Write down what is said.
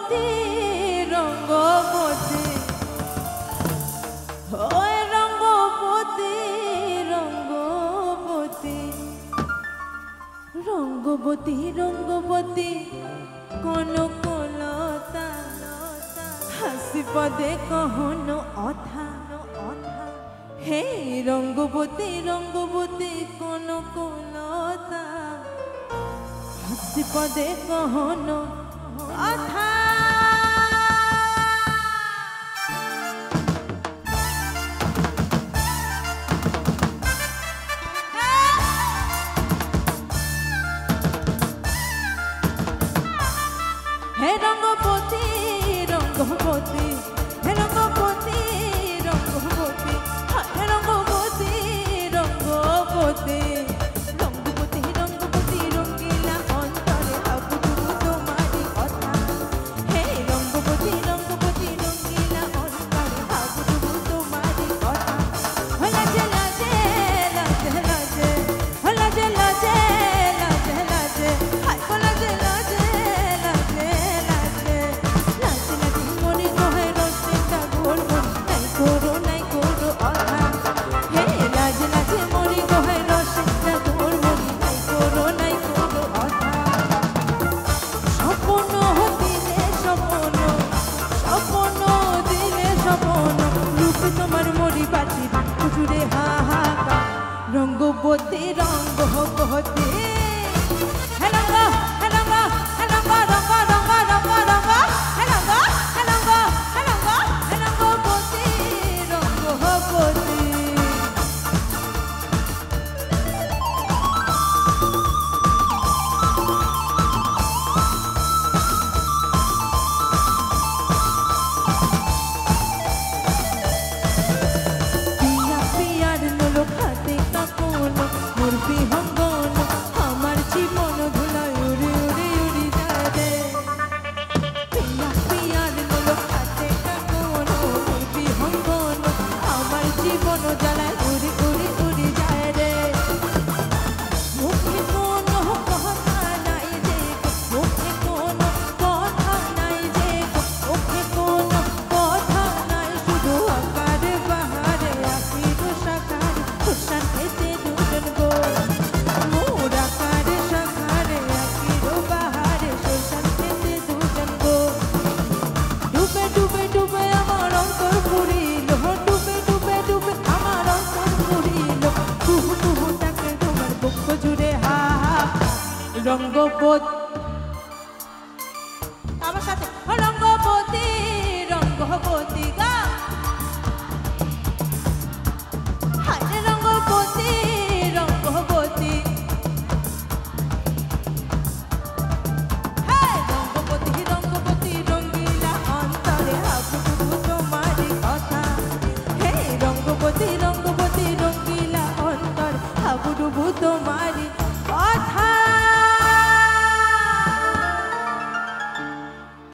রঙ্গবতী রঙ্গবতী ওই রঙ্গবতী রঙ্গবতী রঙ্গবতী রঙ্গবতী কনকলতা হাসি পদে কহন অথা হে রঙ্গবতী রঙ্গবতী কনকলতা হাসি পদে কহন অথা হে রঙ্গবতী রঙ্গবতী হে রঙ্গবতী রঙ্গবতী হে রঙ্গবতী রঙ্গবতী রঙ্গবতী রঙ্গবতী রঙ্গিলা অন্তরে আবুডুবু তোমারি কথা হে রঙ্গবতী রঙ্গবতী রঙ্গিলা অন্তরে আবুডুবু তোমারি কথা লাজে লাজে লাজে লাজে লাজে লাজে লাজে লাজে হাই লাজে লাজে রঙ্গবতী রঙ্গবতী হেলঙ্গ হেলঙ্গ হেলঙ্গ রঙ্গ রঙ্গ রঙ্গ রঙ্গ হেলঙ্গ হেলঙ্গ হেলঙ্গ হেলঙ্গবতী রঙ্গবতী রঙ্গবতী আমার সাথে রঙ্গবতী রঙ্গবতী গা হায় রঙ্গবতী রঙ্গবতী হ্যাঁ রঙ্গবতী রঙ্গবতী রঙ্গিলা অন্তরে আবুডুবু তোমারি কথা হে রঙ্গবতী রঙ্গবতী রঙ্গিলা অন্তর আবুডুবু তোমারি